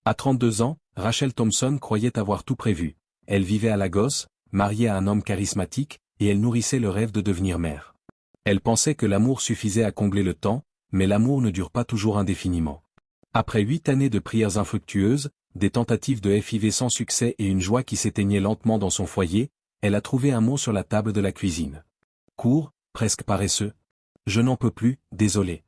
À 32 ans, Rachel Thompson croyait avoir tout prévu. Elle vivait à Lagos, mariée à un homme charismatique, et elle nourrissait le rêve de devenir mère. Elle pensait que l'amour suffisait à combler le temps, mais l'amour ne dure pas toujours indéfiniment. Après 8 années de prières infructueuses, des tentatives de FIV sans succès et une joie qui s'éteignait lentement dans son foyer, elle a trouvé un mot sur la table de la cuisine. Court, presque paresseux. Je n'en peux plus, désolé.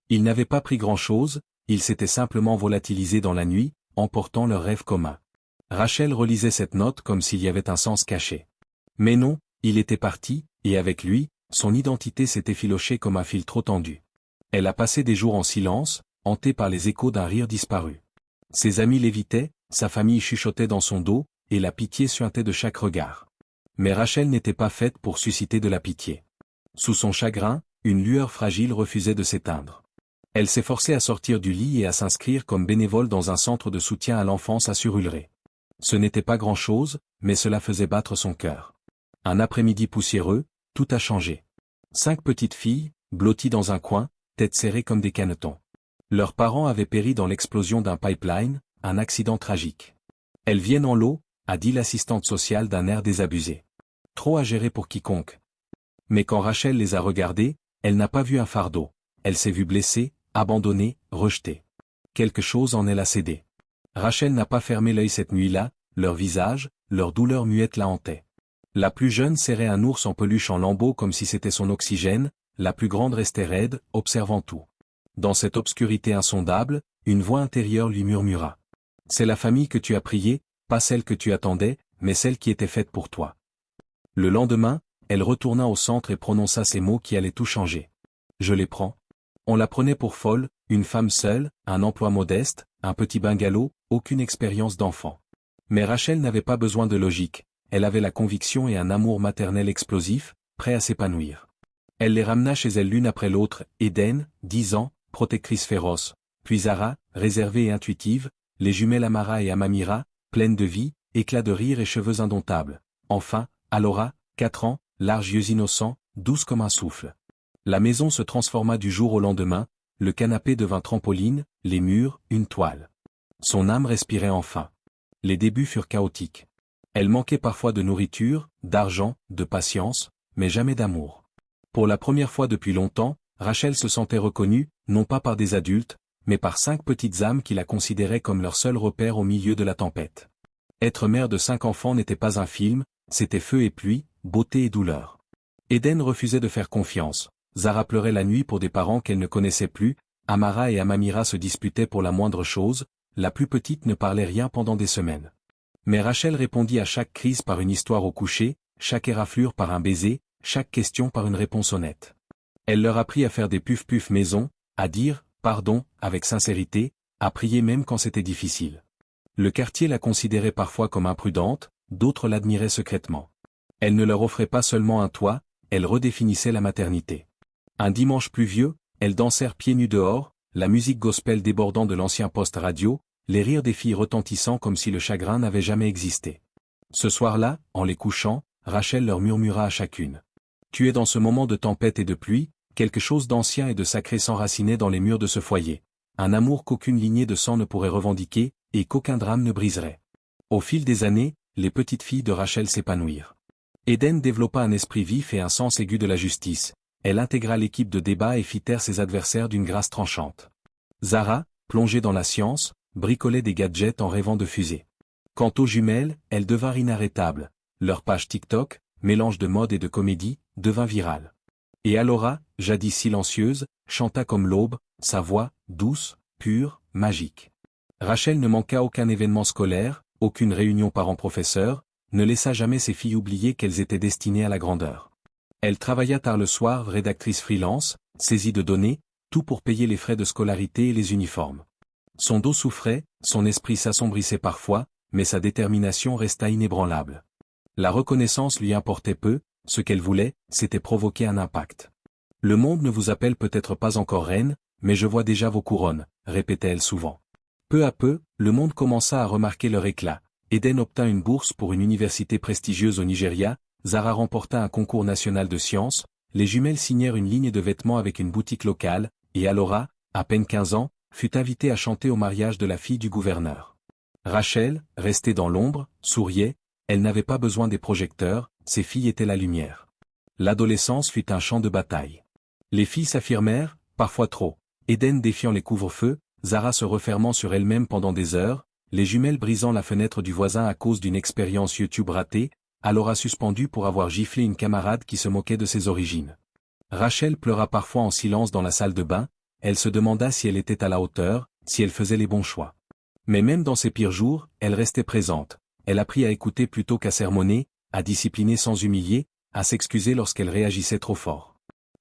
Ils n'avaient pas pris grand-chose, ils s'étaient simplement volatilisés dans la nuit, emportant leur rêve commun. Rachel relisait cette note comme s'il y avait un sens caché. Mais non, il était parti, et avec lui, son identité s'était effilochée comme un fil trop tendu. Elle a passé des jours en silence, hantée par les échos d'un rire disparu. Ses amis l'évitaient, sa famille chuchotait dans son dos, et la pitié suintait de chaque regard. Mais Rachel n'était pas faite pour susciter de la pitié. Sous son chagrin, une lueur fragile refusait de s'éteindre. Elle s'efforçait à sortir du lit et à s'inscrire comme bénévole dans un centre de soutien à l'enfance à Surulré. Ce n'était pas grand-chose, mais cela faisait battre son cœur. Un après-midi poussiéreux, tout a changé. 5 petites filles, blotties dans un coin, têtes serrées comme des canetons. Leurs parents avaient péri dans l'explosion d'un pipeline, un accident tragique. Elles viennent en lot, a dit l'assistante sociale d'un air désabusé. Trop à gérer pour quiconque. Mais quand Rachel les a regardées, elle n'a pas vu un fardeau. Elle s'est vue blessée, abandonnée, rejetée. Quelque chose en elle a cédé. Rachel n'a pas fermé l'œil cette nuit-là, leur visage, leur douleur muette la hantait. La plus jeune serrait un ours en peluche en lambeaux comme si c'était son oxygène, la plus grande restait raide, observant tout. Dans cette obscurité insondable, une voix intérieure lui murmura. C'est la famille que tu as priée, pas celle que tu attendais, mais celle qui était faite pour toi. Le lendemain, elle retourna au centre et prononça ces mots qui allaient tout changer. Je les prends. On la prenait pour folle, une femme seule, un emploi modeste, un petit bungalow, aucune expérience d'enfant. Mais Rachel n'avait pas besoin de logique, elle avait la conviction et un amour maternel explosif, prêt à s'épanouir. Elle les ramena chez elle l'une après l'autre, Eden, 10 ans, protectrice féroce, puis Zara, réservée et intuitive, les jumelles Amara et Amamira, pleines de vie, éclats de rire et cheveux indomptables. Enfin, Alora, 4 ans, larges yeux innocents, douce comme un souffle. La maison se transforma du jour au lendemain, le canapé devint trampoline, les murs, une toile. Son âme respirait enfin. Les débuts furent chaotiques. Elle manquait parfois de nourriture, d'argent, de patience, mais jamais d'amour. Pour la première fois depuis longtemps, Rachel se sentait reconnue, non pas par des adultes, mais par 5 petites âmes qui la considéraient comme leur seul repère au milieu de la tempête. Être mère de 5 enfants n'était pas un film, c'était feu et pluie, beauté et douleur. Eden refusait de faire confiance. Zara pleurait la nuit pour des parents qu'elle ne connaissait plus, Amara et Amamira se disputaient pour la moindre chose, la plus petite ne parlait rien pendant des semaines. Mais Rachel répondit à chaque crise par une histoire au coucher, chaque éraflure par un baiser, chaque question par une réponse honnête. Elle leur apprit à faire des puf-puf maison, à dire « pardon » avec sincérité, à prier même quand c'était difficile. Le quartier la considérait parfois comme imprudente, d'autres l'admiraient secrètement. Elle ne leur offrait pas seulement un toit, elle redéfinissait la maternité. Un dimanche pluvieux, elles dansèrent pieds nus dehors, la musique gospel débordant de l'ancien poste radio, les rires des filles retentissant comme si le chagrin n'avait jamais existé. Ce soir-là, en les couchant, Rachel leur murmura à chacune. Tu es dans ce moment de tempête et de pluie, quelque chose d'ancien et de sacré s'enracinait dans les murs de ce foyer. Un amour qu'aucune lignée de sang ne pourrait revendiquer, et qu'aucun drame ne briserait. Au fil des années, les petites filles de Rachel s'épanouirent. Eden développa un esprit vif et un sens aigu de la justice. Elle intégra l'équipe de débat et fit taire ses adversaires d'une grâce tranchante. Zara, plongée dans la science, bricolait des gadgets en rêvant de fusées. Quant aux jumelles, elles devinrent inarrêtables. Leur page TikTok, mélange de mode et de comédie, devint virale. Et Alora, jadis silencieuse, chanta comme l'aube, sa voix, douce, pure, magique. Rachel ne manqua aucun événement scolaire, aucune réunion parents-professeurs, ne laissa jamais ses filles oublier qu'elles étaient destinées à la grandeur. Elle travailla tard le soir, rédactrice freelance, saisie de données, tout pour payer les frais de scolarité et les uniformes. Son dos souffrait, son esprit s'assombrissait parfois, mais sa détermination resta inébranlable. La reconnaissance lui importait peu, ce qu'elle voulait, c'était provoquer un impact. Le monde ne vous appelle peut-être pas encore reine, mais je vois déjà vos couronnes, répétait-elle souvent. Peu à peu, le monde commença à remarquer leur éclat. Eden obtint une bourse pour une université prestigieuse au Nigeria, Zara remporta un concours national de sciences, les jumelles signèrent une ligne de vêtements avec une boutique locale, et Alora, à peine 15 ans, fut invitée à chanter au mariage de la fille du gouverneur. Rachel, restée dans l'ombre, souriait, elle n'avait pas besoin des projecteurs, ses filles étaient la lumière. L'adolescence fut un champ de bataille. Les filles s'affirmèrent, parfois trop. Eden défiant les couvre-feux, Zara se refermant sur elle-même pendant des heures, les jumelles brisant la fenêtre du voisin à cause d'une expérience YouTube ratée, Alora suspendue pour avoir giflé une camarade qui se moquait de ses origines. Rachel pleura parfois en silence dans la salle de bain, elle se demanda si elle était à la hauteur, si elle faisait les bons choix. Mais même dans ses pires jours, elle restait présente, elle apprit à écouter plutôt qu'à sermonner, à discipliner sans humilier, à s'excuser lorsqu'elle réagissait trop fort.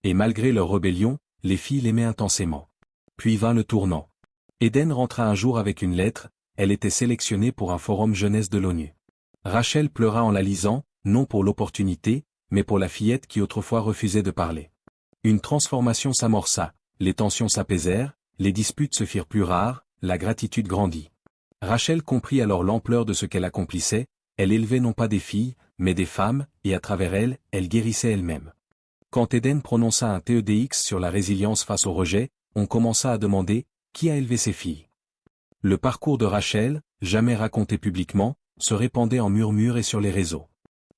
Et malgré leur rébellion, les filles l'aimaient intensément. Puis vint le tournant. Eden rentra un jour avec une lettre, elle était sélectionnée pour un forum jeunesse de l'ONU. Rachel pleura en la lisant, non pour l'opportunité, mais pour la fillette qui autrefois refusait de parler. Une transformation s'amorça, les tensions s'apaisèrent, les disputes se firent plus rares, la gratitude grandit. Rachel comprit alors l'ampleur de ce qu'elle accomplissait, elle élevait non pas des filles, mais des femmes, et à travers elles, elle guérissait elle-même. Quand Eden prononça un TEDx sur la résilience face au rejet, on commença à demander, qui a élevé ces filles? Le parcours de Rachel, jamais raconté publiquement, se répandait en murmures et sur les réseaux.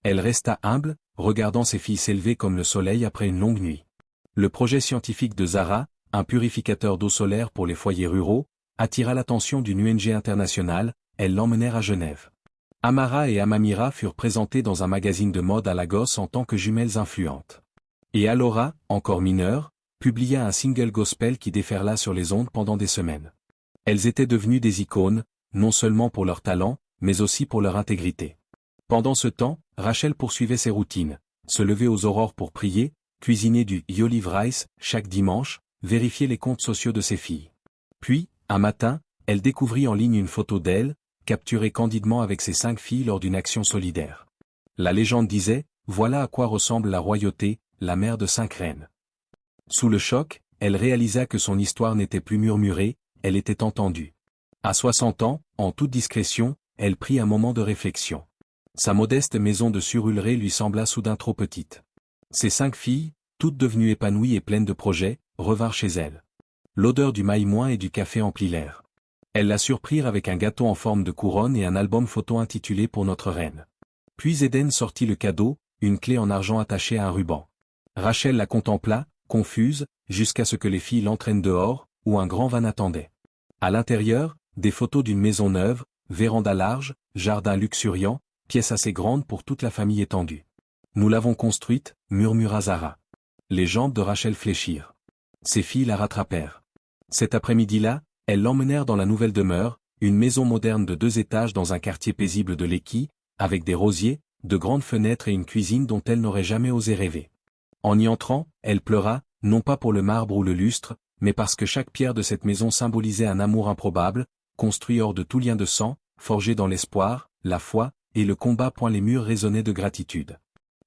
Elle resta humble, regardant ses filles s'élever comme le soleil après une longue nuit. Le projet scientifique de Zara, un purificateur d'eau solaire pour les foyers ruraux, attira l'attention d'une ONG internationale, elles l'emmenèrent à Genève. Amara et Amamira furent présentées dans un magazine de mode à Lagos en tant que jumelles influentes. Et Alora, encore mineure, publia un single gospel qui déferla sur les ondes pendant des semaines. Elles étaient devenues des icônes, non seulement pour leur talent, mais aussi pour leur intégrité. Pendant ce temps, Rachel poursuivait ses routines, se lever aux aurores pour prier, cuisiner du olive rice chaque dimanche, vérifier les comptes sociaux de ses filles. Puis, un matin, elle découvrit en ligne une photo d'elle, capturée candidement avec ses 5 filles lors d'une action solidaire. La légende disait, voilà à quoi ressemble la royauté, la mère de 5 reines. Sous le choc, elle réalisa que son histoire n'était plus murmurée, elle était entendue. À 60 ans, en toute discrétion, elle prit un moment de réflexion. Sa modeste maison de Surulré lui sembla soudain trop petite. Ses 5 filles, toutes devenues épanouies et pleines de projets, revinrent chez elle. L'odeur du maïmoin et du café emplit l'air. Elles la surprirent avec un gâteau en forme de couronne et un album photo intitulé Pour notre reine. Puis Eden sortit le cadeau, une clé en argent attachée à un ruban. Rachel la contempla, confuse, jusqu'à ce que les filles l'entraînent dehors, où un grand van attendait. À l'intérieur, des photos d'une maison neuve, véranda large, jardin luxuriant, pièce assez grande pour toute la famille étendue. Nous l'avons construite, murmura Zara. Les jambes de Rachel fléchirent. Ses filles la rattrapèrent. Cet après-midi-là, elles l'emmenèrent dans la nouvelle demeure, une maison moderne de 2 étages dans un quartier paisible de Lekki, avec des rosiers, de grandes fenêtres et une cuisine dont elle n'aurait jamais osé rêver. En y entrant, elle pleura, non pas pour le marbre ou le lustre, mais parce que chaque pierre de cette maison symbolisait un amour improbable, construit hors de tout lien de sang, forgé dans l'espoir, la foi, et le combat. Les murs résonnaient de gratitude.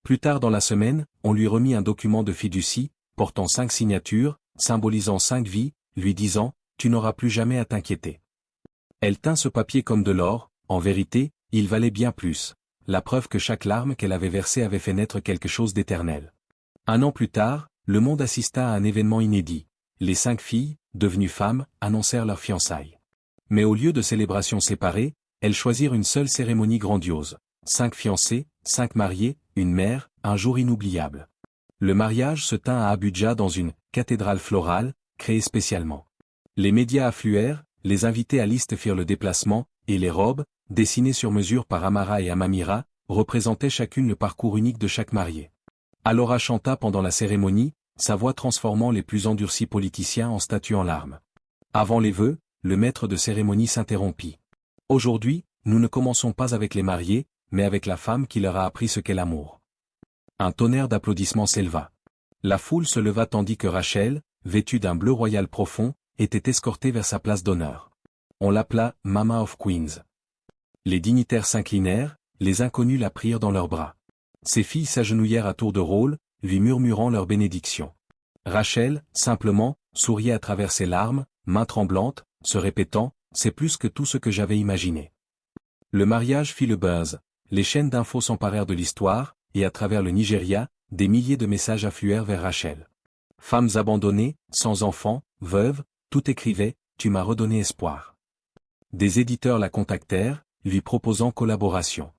Plus tard dans la semaine, on lui remit un document de fiducie, portant 5 signatures, symbolisant 5 vies, lui disant « Tu n'auras plus jamais à t'inquiéter ». Elle tint ce papier comme de l'or, en vérité, il valait bien plus, la preuve que chaque larme qu'elle avait versée avait fait naître quelque chose d'éternel. Un an plus tard, le monde assista à un événement inédit. Les 5 filles, devenues femmes, annoncèrent leurs fiançailles. Mais au lieu de célébrations séparées, elles choisirent une seule cérémonie grandiose. 5 fiancés, 5 mariés, une mère, un jour inoubliable. Le mariage se tint à Abuja dans une « cathédrale florale » créée spécialement. Les médias affluèrent, les invités à liste firent le déplacement, et les robes, dessinées sur mesure par Amara et Amamira, représentaient chacune le parcours unique de chaque marié. Alora chanta pendant la cérémonie, sa voix transformant les plus endurcis politiciens en statues en larmes. Avant les vœux, le maître de cérémonie s'interrompit. Aujourd'hui, nous ne commençons pas avec les mariés, mais avec la femme qui leur a appris ce qu'est l'amour. Un tonnerre d'applaudissements s'éleva. La foule se leva tandis que Rachel, vêtue d'un bleu royal profond, était escortée vers sa place d'honneur. On l'appela « Mama of Queens ». Les dignitaires s'inclinèrent, les inconnus la prirent dans leurs bras. Ses filles s'agenouillèrent à tour de rôle, lui murmurant leurs bénédictions. Rachel, simplement, souriait à travers ses larmes, main tremblante, se répétant « C'est plus que tout ce que j'avais imaginé ». Le mariage fit le buzz, les chaînes d'infos s'emparèrent de l'histoire, et à travers le Nigeria, des milliers de messages affluèrent vers Rachel. Femmes abandonnées, sans enfants, veuves, tout écrivait tu m'as redonné espoir. Des éditeurs la contactèrent, lui proposant collaboration.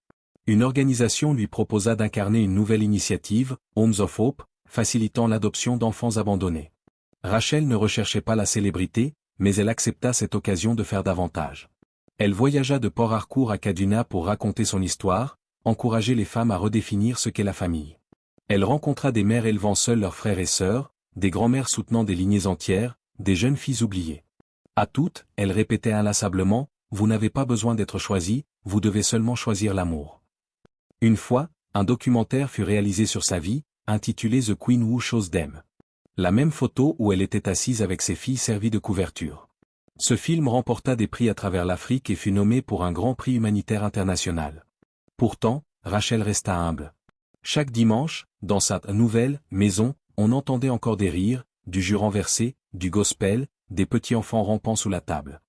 Une organisation lui proposa d'incarner une nouvelle initiative, Homes of Hope, facilitant l'adoption d'enfants abandonnés. Rachel ne recherchait pas la célébrité, mais elle accepta cette occasion de faire davantage. Elle voyagea de Port Harcourt à Kaduna pour raconter son histoire, encourager les femmes à redéfinir ce qu'est la famille. Elle rencontra des mères élevant seules leurs frères et sœurs, des grands-mères soutenant des lignées entières, des jeunes filles oubliées. À toutes, elle répétait inlassablement, « Vous n'avez pas besoin d'être choisi, vous devez seulement choisir l'amour. » Une fois, un documentaire fut réalisé sur sa vie, intitulé The Queen Who Chose Them. La même photo où elle était assise avec ses filles servit de couverture. Ce film remporta des prix à travers l'Afrique et fut nommé pour un grand prix humanitaire international. Pourtant, Rachel resta humble. Chaque dimanche, dans sa nouvelle maison, on entendait encore des rires, du jus renversé, du gospel, des petits enfants rampant sous la table.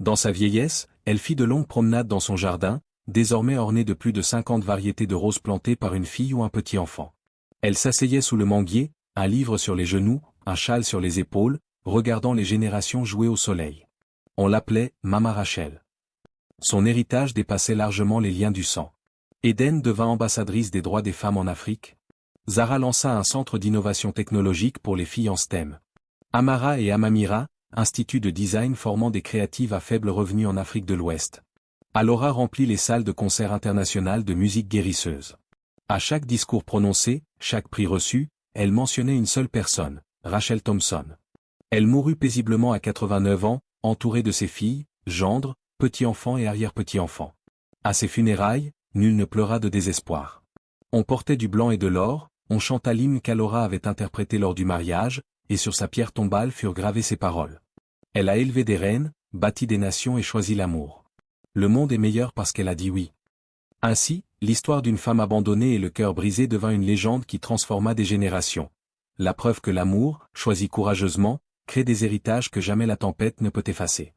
Dans sa vieillesse, elle fit de longues promenades dans son jardin, désormais orné de plus de 50 variétés de roses plantées par une fille ou un petit enfant. Elle s'asseyait sous le manguier, un livre sur les genoux, un châle sur les épaules, regardant les générations jouer au soleil. On l'appelait Mama Rachel. Son héritage dépassait largement les liens du sang. Eden devint ambassadrice des droits des femmes en Afrique. Zara lança un centre d'innovation technologique pour les filles en STEM. Amara et Amamira, institut de design formant des créatives à faible revenu en Afrique de l'Ouest. Alora remplit les salles de concert internationales de musique guérisseuse. À chaque discours prononcé, chaque prix reçu, elle mentionnait une seule personne, Rachel Thompson. Elle mourut paisiblement à 89 ans, entourée de ses filles, gendres, petits-enfants et arrière-petits-enfants. À ses funérailles, nul ne pleura de désespoir. On portait du blanc et de l'or, on chanta l'hymne qu'Alora avait interprété lors du mariage, et sur sa pierre tombale furent gravées ces paroles. Elle a élevé des reines, bâti des nations et choisi l'amour. Le monde est meilleur parce qu'elle a dit oui. Ainsi, l'histoire d'une femme abandonnée et le cœur brisé devint une légende qui transforma des générations. La preuve que l'amour, choisi courageusement, crée des héritages que jamais la tempête ne peut effacer.